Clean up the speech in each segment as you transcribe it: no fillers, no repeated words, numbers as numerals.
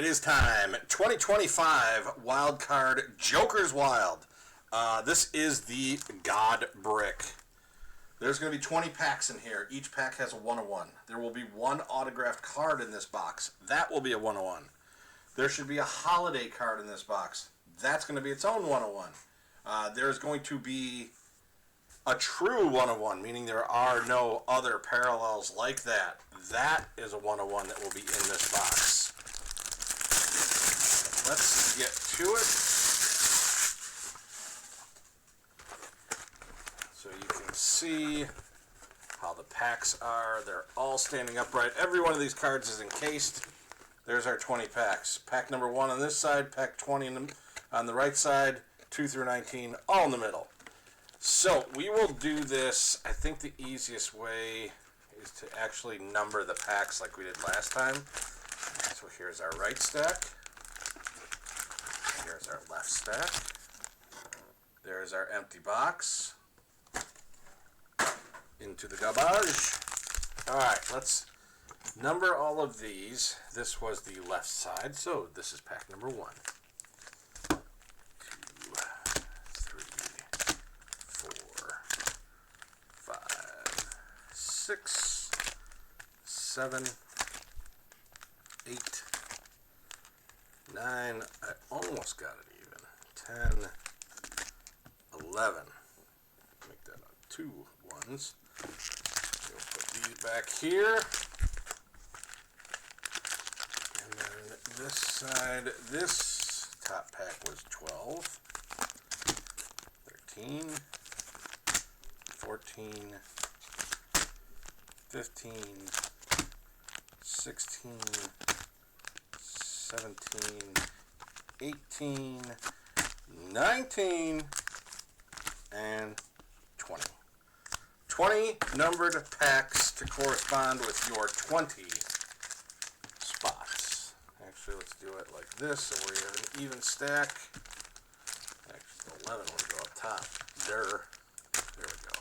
it is time. 2025 Wild Card Joker's Wild. This is the God Brick. There's going to be 20 packs in here. Each pack has a 101. There will be one autographed card in this box. That will be a 101. There should be a holiday card in this box. That's going to be its own 101. There's going to be a true 101, meaning there are no other parallels like that. That is a 101 that will be in this box. Let's get to it. So you can see how the packs are. They're all standing upright. Every one of these cards is encased. There's our 20 packs. Pack number 1 on this side, pack 20 on the right side, 2 through 19, all in the middle. So we will do this. I think the easiest way is to actually number the packs like we did last time. So here's our right stack. Here's our left stack. There's our empty box. Into the garbage. Alright, let's number all of these. This was the left side, so this is pack number 1. 6, 7, 8, 9, I almost got it even, 10, 11, make that 2 ones, we'll put these back here, and then this side, this top pack was 12, 13, 14, 15, 16, 17, 18, 19, and 20. 20 numbered packs to correspond with your 20 spots. Actually, let's do it like this so we have an even stack. Actually, 11 will go up top. There we go.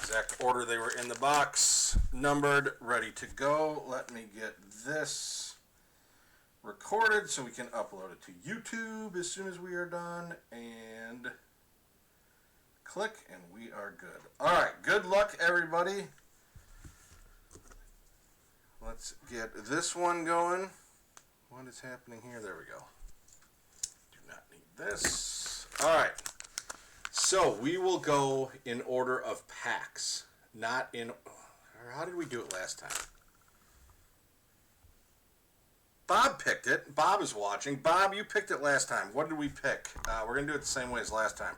Exact order they were in the box, numbered, ready to go. Let me get this recorded so we can upload it to YouTube as soon as we are done, and click, and we are good. Alright, good luck everybody. Let's get this one going. What is happening here? There we go. Do not need this. Alright. So we will go in order of packs, not in. How did we do it last time? Bob picked it. Bob is watching. Bob, you picked it last time. What did we pick? We're going to do it the same way as last time.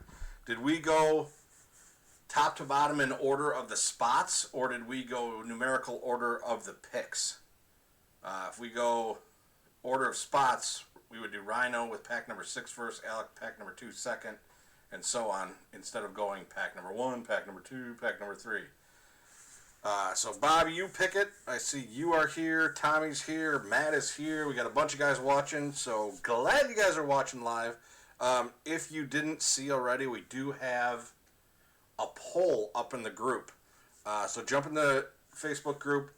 Did we go top to bottom in order of the spots, or did we go numerical order of the picks? If we go order of spots, we would do Rhino with pack number 6 first, Alec pack number 2 second, and so on, instead of going pack number 1, pack number 2, pack number 3. So Bob, you pick it. I see you are here, Tommy's here, Matt is here. We got a bunch of guys watching, so glad you guys are watching live. If you didn't see already, we do have a poll up in the group. So jump in the Facebook group,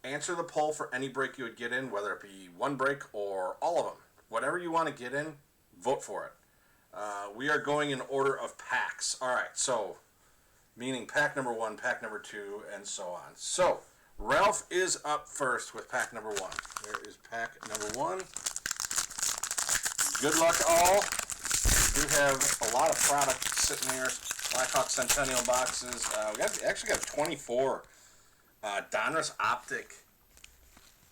answer the poll for any break you would get in, whether it be one break or all of them. Whatever you want to get in, vote for it. We are going in order of packs. Alright, so, meaning pack number 1, pack number 2, and so on. So, Ralph is up first with pack number 1. There is pack number 1. Good luck all. We do have a lot of product sitting here. Blackhawk Centennial boxes. We actually got 24 Donruss Optic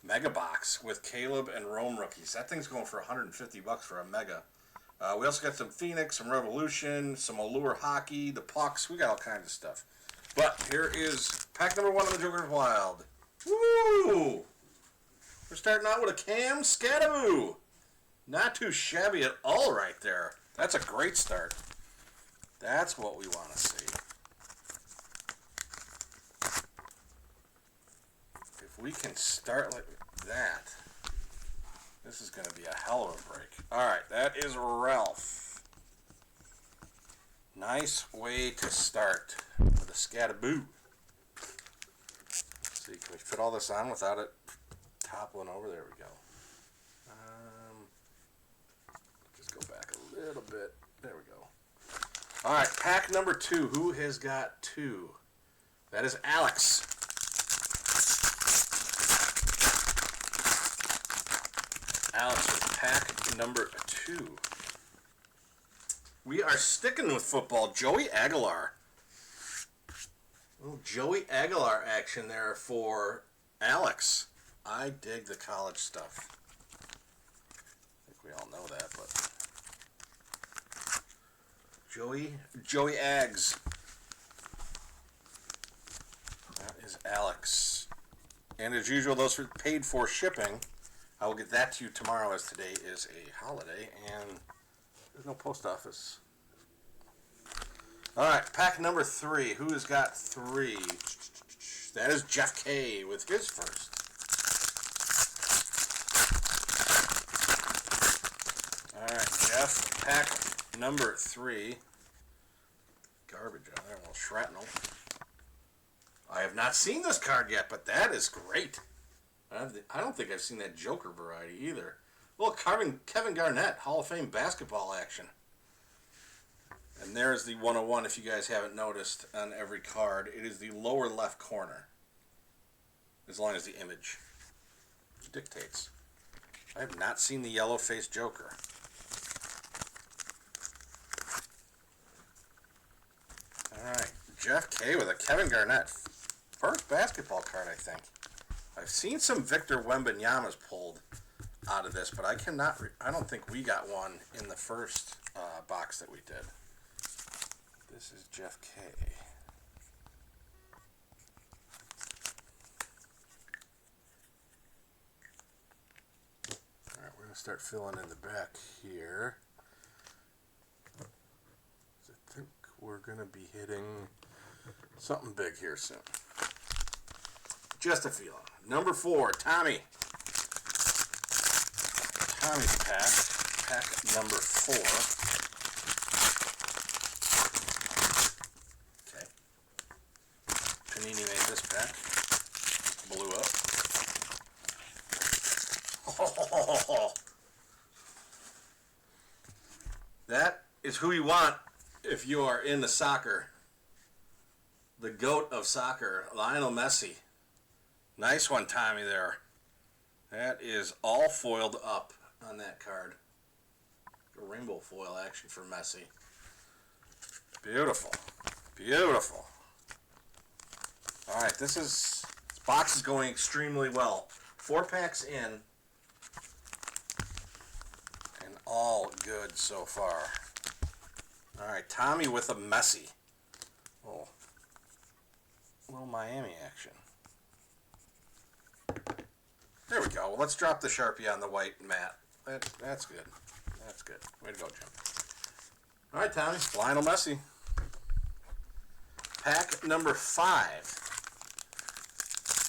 Mega Box with Caleb and Rome rookies. That thing's going for $150 for a Mega. We also got some Phoenix, some Revolution, some Allure Hockey, the Pucks. We got all kinds of stuff. But here is pack number 1 of the Joker's Wild. Woo! We're starting out with a Cam Scattaboo. Not too shabby at all right there. That's a great start. That's what we want to see. If we can start like that, this is going to be a hell of a break. Alright, that is Ralph. Nice way to start with a Scattaboo. Let's see, can we fit all this on without it toppling over? There we go. Just go back a little bit. There we go. All right, pack number 2. Who has got 2? That is Alex. Alex with pack number 2. We are sticking with football. Joey Aguilar. Little Joey Aguilar action there for Alex. I dig the college stuff. I think we all know that, but Joey Aggs. That is Alex. And as usual, those are paid for shipping. I will get that to you tomorrow, as today is a holiday and there's no post office. All right, pack number 3. Who has got 3? That is Jeff K with his first. All right, Jeff, pack number 3. Garbage on there, well, shrapnel. I have not seen this card yet, but that is great. I don't think I've seen that Joker variety either. Well, Kevin Garnett, Hall of Fame basketball action. And there's the 101, if you guys haven't noticed, on every card. It is the lower left corner, as long as the image dictates. I have not seen the yellow-faced Joker. All right, Jeff K with a Kevin Garnett. First basketball card, I think. I've seen some Victor Wembanyama's pulled out of this, but I don't think we got one in the first box that we did. This is Jeff K. All right, we're going to start filling in the back here. I think we're going to be hitting something big here soon. Just a feeling. Number 4, Tommy. Tommy's pack number 4. Okay. Panini made this pack. Blew up. Oh, that is who you want if you are into soccer. The GOAT of soccer, Lionel Messi. Nice one, Tommy, there. That is all foiled up on that card. A rainbow foil action for Messi. Beautiful. Beautiful. All right, this box is going extremely well. 4 packs in. And all good so far. All right, Tommy with a Messi. Oh, little Miami action. There we go. Well, let's drop the Sharpie on the white mat. That's good. That's good. Way to go, Jim. All right, Tommy. Lionel Messi. Pack number 5.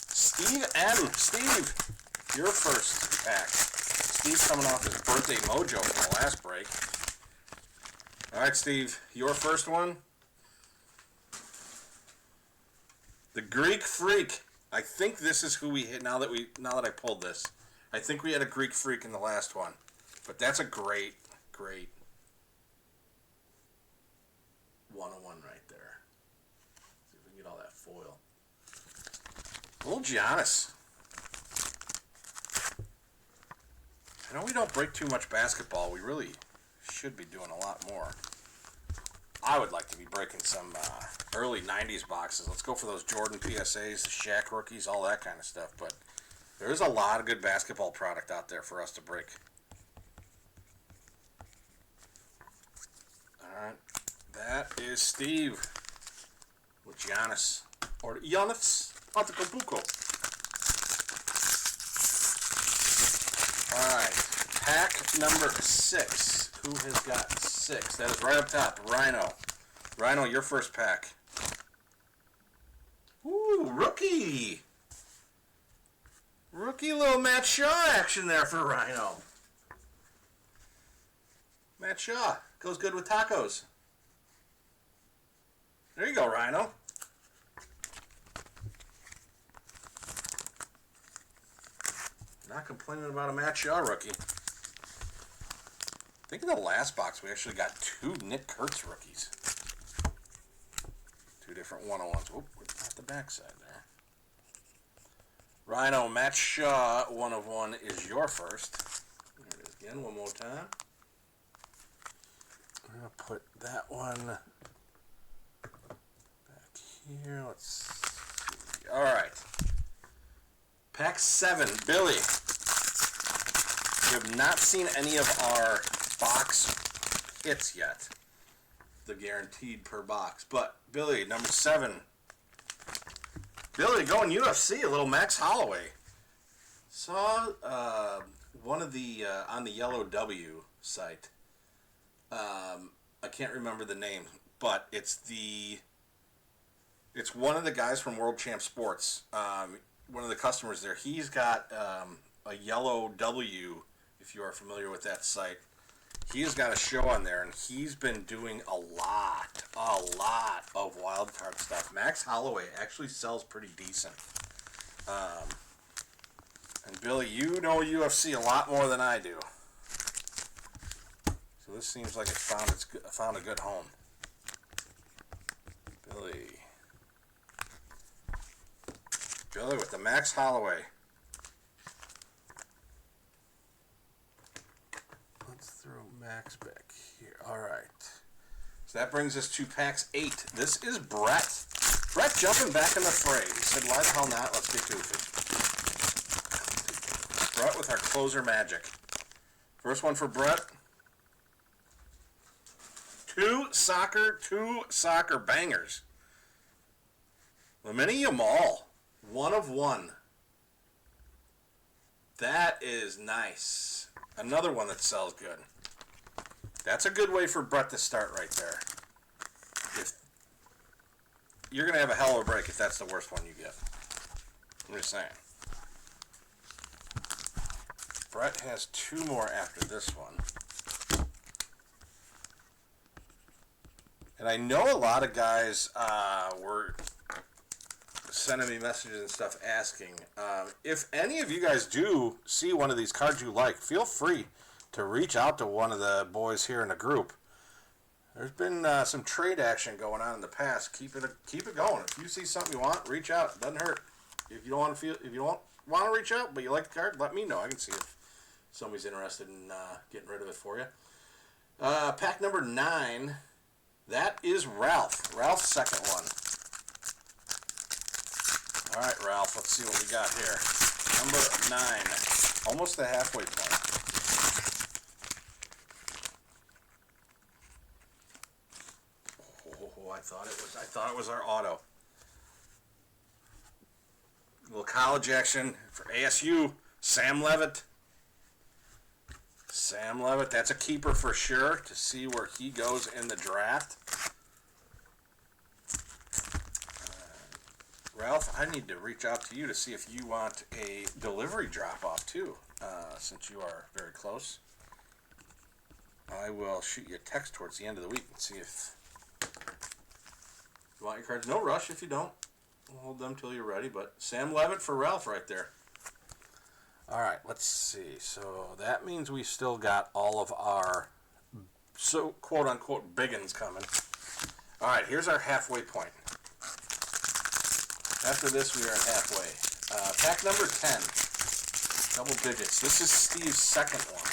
Steve Adams. Steve, your first pack. Steve's coming off his birthday mojo from the last break. All right, Steve, your first one. The Greek Freak. I think this is who we hit now that I pulled this. I think we had a Greek Freak in the last one. But that's a great 101 right there. See if we can get all that foil. Little Giannis. I know we don't break too much basketball. We really should be doing a lot more. I would like to be breaking some early 90s boxes. Let's go for those Jordan PSAs, the Shaq rookies, all that kind of stuff. But there's a lot of good basketball product out there for us to break. All right. That is Steve with Giannis. Or Giannis Antetokounmpo. All right. Pack number 6. Who has got 6? That is right up top. Rhino. Rhino, your first pack. Ooh, rookie. Rookie little Matt Shaw action there for Rhino. Matt Shaw. Goes good with tacos. There you go, Rhino. Not complaining about a Matt Shaw rookie. I think in the last box we actually got 2 Nick Kurtz rookies. 2 different 101s. Oop, not the backside there. Rhino, Matt Shaw, 1 of 1 is your first. There it is again, one more time. I'm going to put that one back here. Let's see. All right. Pack 7. Billy. We have not seen any of our box hits yet. The guaranteed per box. But, Billy, number 7. Billy, going UFC, a little Max Holloway. Saw one of the, on the Yellow W site. I can't remember the name, but it's one of the guys from World Champ Sports. One of the customers there, he's got a Yellow W, if you are familiar with that site. He's got a show on there, and he's been doing a lot of wild card stuff. Max Holloway actually sells pretty decent. And Billy, you know UFC a lot more than I do. So this seems like it found a good home. Billy with the Max Holloway. Let's throw Max back here. All right. So that brings us to packs 8. This is Brett. Brett jumping back in the fray. He said, why the hell not? Let's get goofy. Brett with our closer magic. First one for Brett. 2 soccer bangers. Lamine Yamal. 1 of 1. That is nice. Another one that sells good. That's a good way for Brett to start right there. You're going to have a hell of a break if that's the worst one you get. I'm just saying. Brett has 2 more after this one. And I know a lot of guys were sending me messages and stuff asking. If any of you guys do see one of these cards you like, feel free to reach out to one of the boys here in the group. There's been some trade action going on in the past. Keep it going. If you see something you want, reach out. It doesn't hurt. If you don't want to reach out, but you like the card, let me know. I can see if somebody's interested in getting rid of it for you. Pack number 9. That is Ralph. Ralph's second one. All right, Ralph, let's see what we got here. Number 9. Almost the halfway point. Oh, I thought it was our auto. A little college action for ASU. Sam Levitt. Sam Levitt, that's a keeper for sure to see where he goes in the draft. Ralph, I need to reach out to you to see if you want a delivery drop-off too, since you are very close. I will shoot you a text towards the end of the week and see if you want your cards. No rush if you don't. We'll hold them till you're ready, but Sam Levitt for Ralph right there. All right, let's see. So that means we still got all of our quote-unquote big uns coming. All right, here's our halfway point. After this, we are at halfway. Pack number 10. Double digits. This is Steve's second one.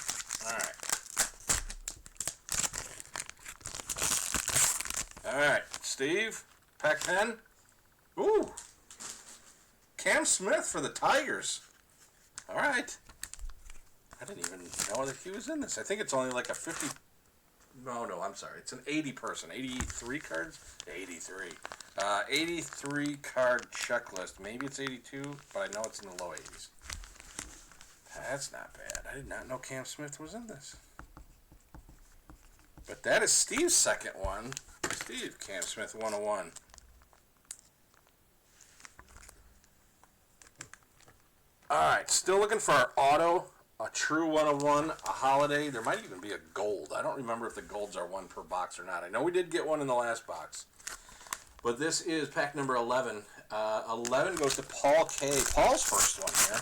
All right, Steve, pack 10. Ooh. Cam Smith for the Tigers. All right. I didn't even know that he was in this. I think it's only like a 50... No, I'm sorry. It's an 80 person. 83 cards? 83. 83 card checklist. Maybe it's 82, but I know it's in the low 80s. That's not bad. I did not know Cam Smith was in this. But that is Steve's second one. Steve, Cam Smith 101. Alright, still looking for our auto. A true 101, a holiday. There might even be a gold. I don't remember if the golds are 1 per box or not. I know we did get one in the last box. But this is pack number 11. 11 goes to Paul K. Paul's first one here.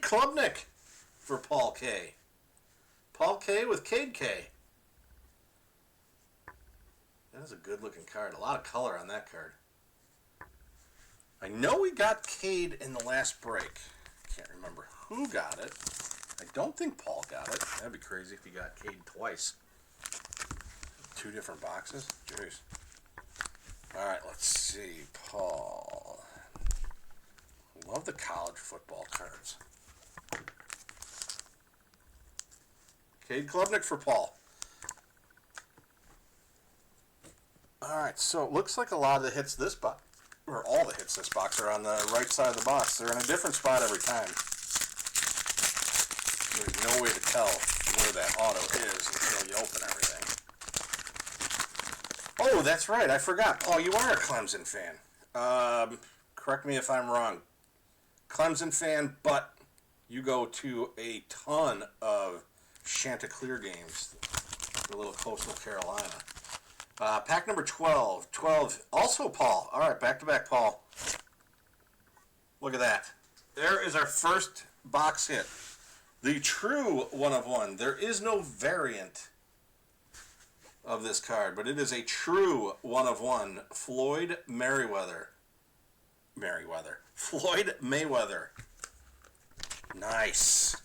Klubnik for Paul K. Paul K with Cade K. That is a good looking card. A lot of color on that card. I know we got Cade in the last break. Can't remember who got it. I don't think Paul got it. That'd be crazy if he got Cade twice. 2 different boxes? Jeez. Alright, let's see. Paul. Love the college football cards. Cade Klubnik for Paul. Alright, so it looks like a lot of the hits this box, or all the hits this box, are on the right side of the box. They're in a different spot every time. There's no way to tell where that auto is until you open everything. Oh, that's right, I forgot. Oh, you are a Clemson fan. Correct me if I'm wrong. Clemson fan, but you go to a ton of Chanticleer games. A little coastal Carolina. Pack number 12. 12. Also Paul. All right, back-to-back Paul. Look at that. There is our first box hit. The true 1 of 1. There is no variant of this card, but it is a true 1 of 1. Floyd Mayweather. Floyd Mayweather. Nice.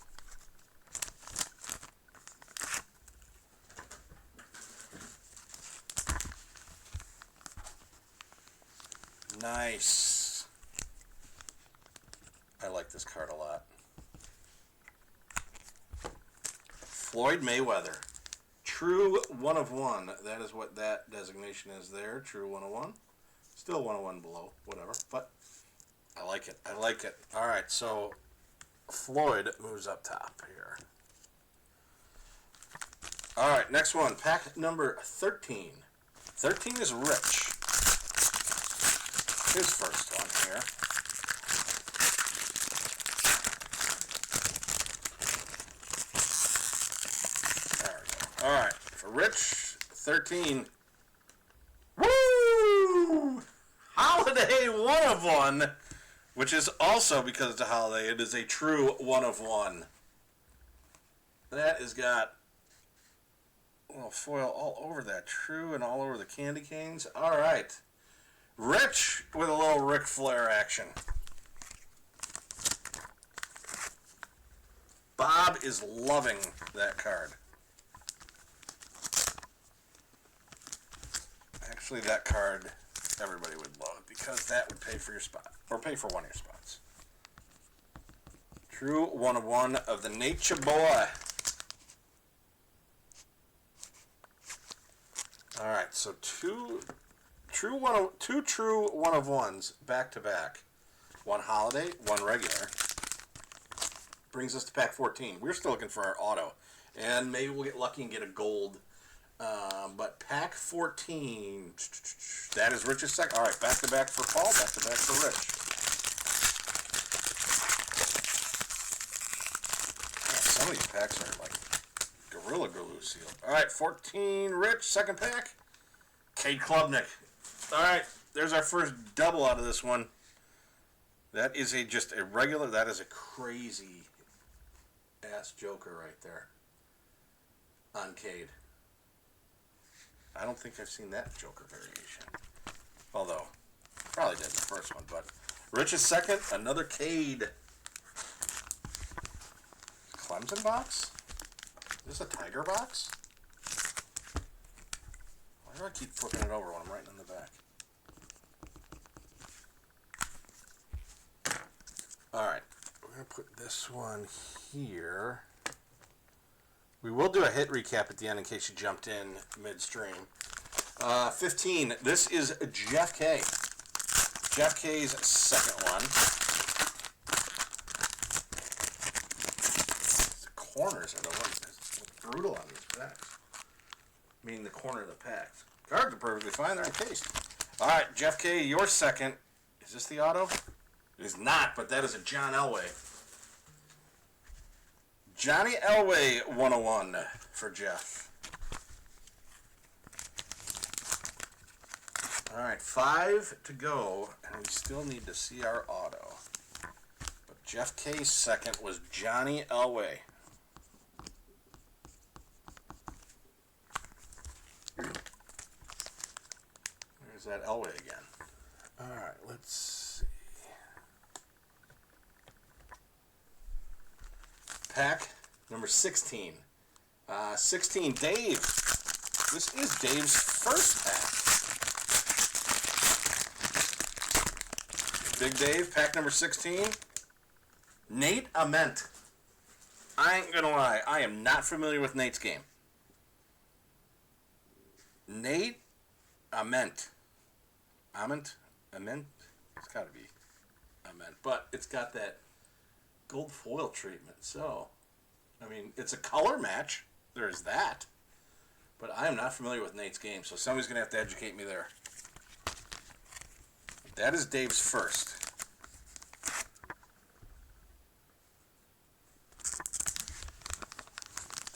Nice. I like this card a lot. Floyd Mayweather. True 1 of 1. That is what that designation is there. True 1 of 1. Still 1 of 1 below. Whatever. But I like it. I like it. Alright, so Floyd moves up top here. Alright, next one. Pack number 13. 13 is Rich. His first one here. There we go. Alright, for Rich, 13. Woo! Holiday 1 of 1, which is also, because it's a holiday, it is a true 1 of 1. That has got a little foil all over that. True and all over the candy canes. Alright. Rich with a little Ric Flair action. Bob is loving that card. Actually, that card everybody would love because that would pay for your spot, or pay for one of your spots. True 1 of 1 of the Nature Boy. Alright, so two true 1 of 1s back to back. One holiday, one regular. Brings us to pack 14. We're still looking for our auto. And maybe we'll get lucky and get a gold. But pack 14, that is Rich's second. All right, back to back for Paul, back to back for Rich. Yeah, some of these packs are like Gorilla Glue sealed. All right, 14, Rich, second pack. Cade Klubnik. All right, there's our first double out of this one. That is just a regular, that is a crazy ass Joker right there on Cade. I don't think I've seen that Joker variation. Although, probably did in the first one, but Rich's second, another Cade. Clemson box? Is this a Tiger box? Why do I keep flipping it over when I'm writing on the back? Alright, we're going to put this one here. We will do a hit recap at the end in case you jumped in midstream. 15. This is Jeff K. Jeff K's second one. The corners are the ones that's brutal on these packs. Meaning the corner of the packs. Cards are perfectly fine. They're encased. All right, Jeff K. Your second. Is this the auto? It is not, but that is a John Elway. Johnny Elway 101 for Jeff. Alright, 5 to go, and we still need to see our auto. But Jeff K's second was Johnny Elway. There's that Elway again. All right, let's see. Pack number 16. 16, Dave. This is Dave's first pack. Big Dave, pack number 16. Nate Ament. I ain't gonna lie, I am not familiar with Nate's game. Nate Ament. Ament? It's gotta be Ament. But it's got that gold foil treatment, so I mean, it's a color match. There's that. But I am not familiar with Nate's game, so somebody's going to have to educate me there. That is Dave's first.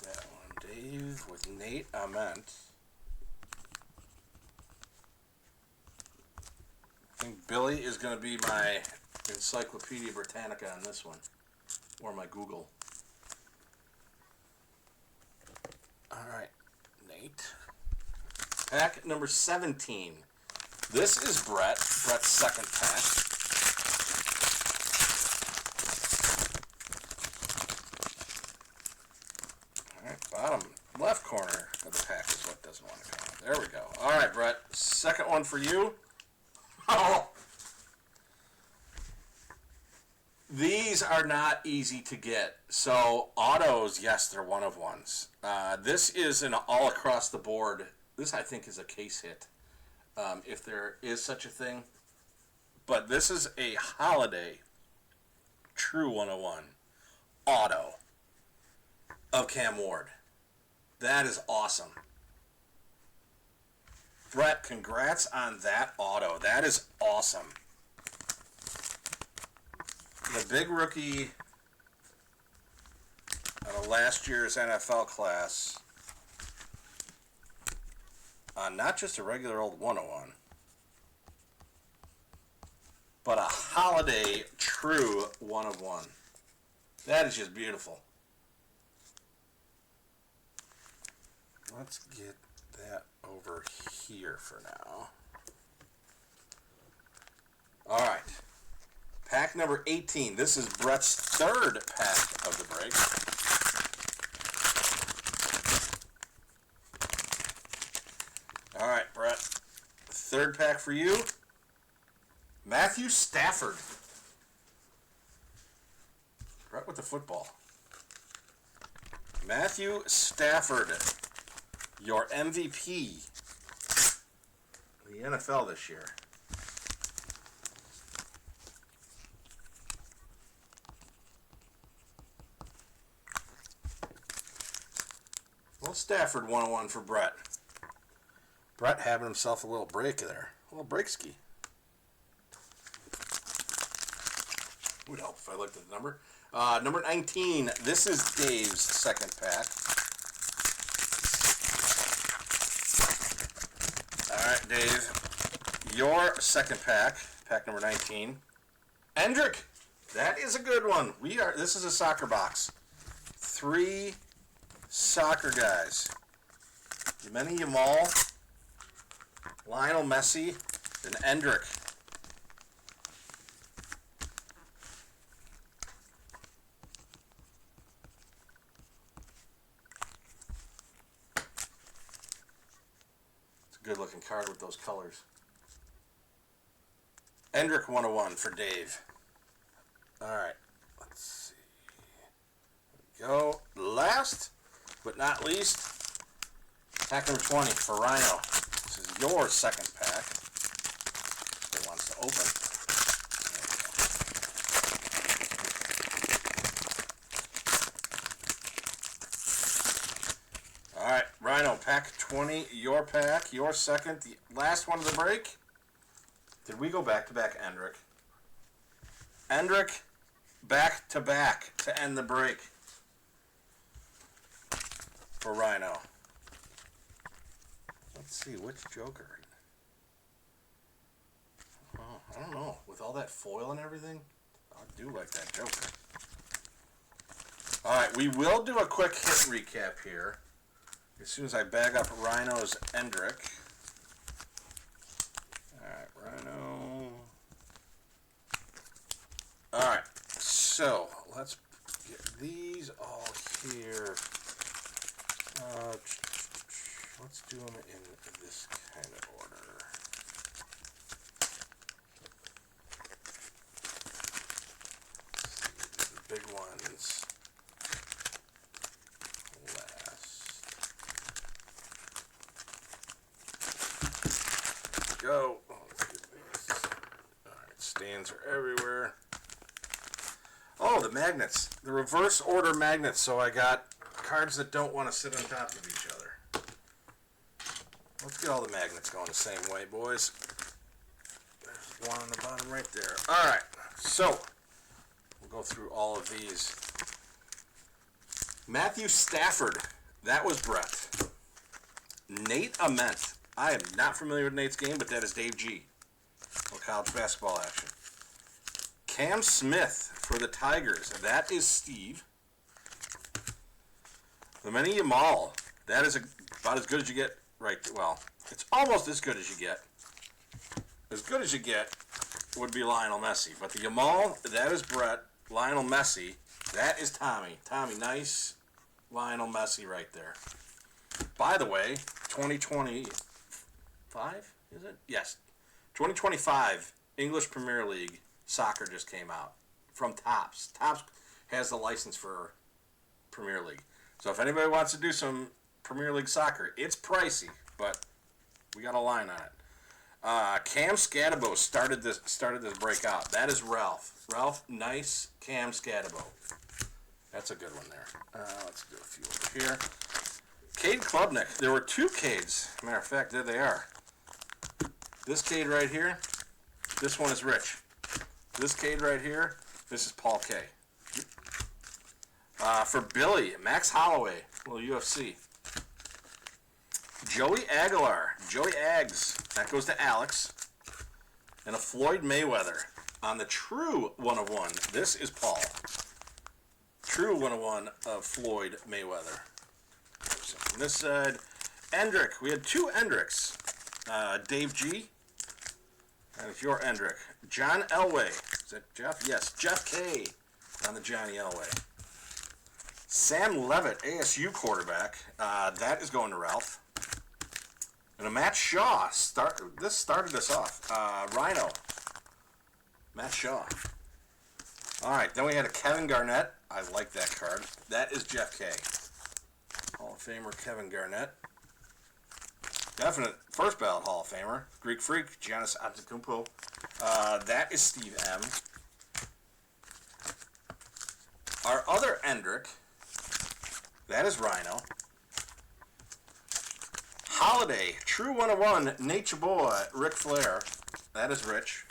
That one, Dave with Nate Ament. I think Billy is going to be my Encyclopedia Britannica on this one, or my Google. All right, Nate. Pack number 17. This is Brett's second pack. All right, bottom left corner of the pack is what doesn't want to come out. There we go. All right, Brett, second one for you. Oh! These are not easy to get. So, autos, yes, they're one of ones. This is an all across the board. This, I think, is a case hit, if there is such a thing. But this is a Holiday True 101 auto of Cam Ward. That is awesome. Brett, congrats on that auto. That is awesome. The big rookie out of last year's NFL class, not just a regular old 101, but a Holiday True 101. That is just beautiful. Let's get that over here for now. All right. Pack number 18. This is Brett's third pack of the break. All right, Brett. Third pack for you. Matthew Stafford. Brett with the football. Matthew Stafford, your MVP in the NFL this year. Well, Stafford 101 for Brett. Brett having himself a little break there. A little break ski. Would help if I looked at the number. Number 19. This is Dave's second pack. All right, Dave. Your second pack. Pack number 19. Endrick. That is a good one. This is a soccer box. 3 soccer guys. Yemeni Yamal, Lionel Messi, and Endrick. It's a good looking card with those colors. Endrick 101 for Dave. Alright, let's see. There we go. Last but not least, pack number 20 for Rhino. This is your second pack. It wants to open. All right, Rhino, pack 20, your pack, your second, the last one of the break. Did we go back-to-back Endrick? Endrick, back-to-back to end the break for Rhino. Let's see, which Joker? Oh, I don't know. With all that foil and everything, I do like that Joker. Alright, we will do a quick hit recap here. As soon as I bag up Rhino's Endrick. Alright, Rhino. Alright, so let's get these all here. Let's do them in this kind of order. The big ones last. Go. Oh, let's get these. Alright, stands are everywhere. Oh, the magnets. The reverse order magnets. So I got cards that don't want to sit on top of each other. Let's get all the magnets going the same way, boys. There's one on the bottom right there. Alright, so we'll go through all of these. Matthew Stafford. That was Brett. Nate Ament. I am not familiar with Nate's game, but that is Dave G. For college basketball action. Cam Smith for the Tigers. That is Steve. Lamine Yamal. That is about as good as you get. Right, well, it's almost as good as you get. As good as you get would be Lionel Messi. But the Yamal, that is Brett. Lionel Messi, that is Tommy. Tommy, nice Lionel Messi right there. By the way, 2025, is it? Yes. 2025 English Premier League soccer just came out from Topps. Topps has the license for Premier League. So if anybody wants to do some Premier League soccer, it's pricey, but we got a line on it. Cam Scatabo started this breakout. That is Ralph. Ralph, nice Cam Scatabo. That's a good one there. Let's do a few over here. Cade Klubnik. There were two Cades. Matter of fact, there they are. This Cade right here. This one is Rich. This Cade right here. This is Paul K. For Billy, Max Holloway, little UFC. Joey Aguilar, Joey Ags, that goes to Alex. And a Floyd Mayweather. On the true 101, this is Paul. True 101 of Floyd Mayweather. So on this side, Endrick, we had two Endricks. Dave G, and it's your Endrick. John Elway, is that Jeff? Yes, Jeff K on the Johnny Elway. Sam Levitt, ASU quarterback. That is going to Ralph. And a Matt Shaw. This started us off. Rhino. Matt Shaw. Alright, then we had a Kevin Garnett. I like that card. That is Jeff K. Hall of Famer Kevin Garnett. Definite first ballot Hall of Famer. Greek Freak, Giannis Antetokounmpo. That is Steve M. Our other Endrick. That is Rhino. Holiday, True 101, Nature Boy, Ric Flair. That is Rich.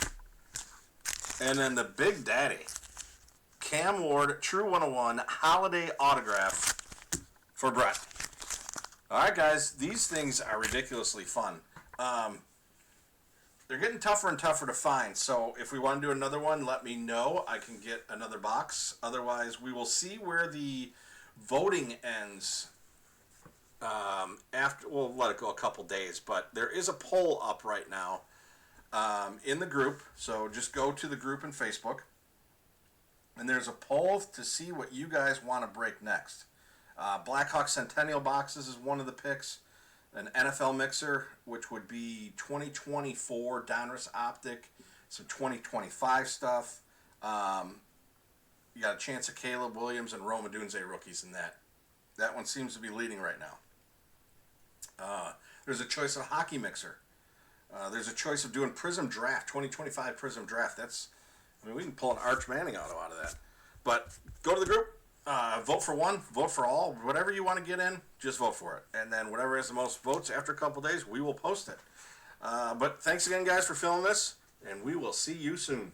And then the Big Daddy, Cam Ward, True 101, Holiday autograph for Brett. Alright guys, these things are ridiculously fun. They're getting tougher and tougher to find, so if we want to do another one, let me know. I can get another box. Otherwise, we will see where the voting ends. After we'll let it go a couple days, but there is a poll up right now in the group. So just go to the group in Facebook, and there's a poll to see what you guys want to break next. Blackhawk Centennial boxes is one of the picks. An NFL mixer, which would be 2024 Donruss Optic, some 2025 stuff. You got a chance of Caleb Williams and Rome Odunze rookies in that. That one seems to be leading right now. There's a choice of hockey mixer. There's a choice of doing Prism Draft, 2025 Prism Draft. We can pull an Arch Manning auto out of that. But go to the group, vote for one, vote for all, whatever you want to get in, just vote for it. And then whatever has the most votes after a couple days, we will post it. But thanks again, guys, for filming this, and we will see you soon.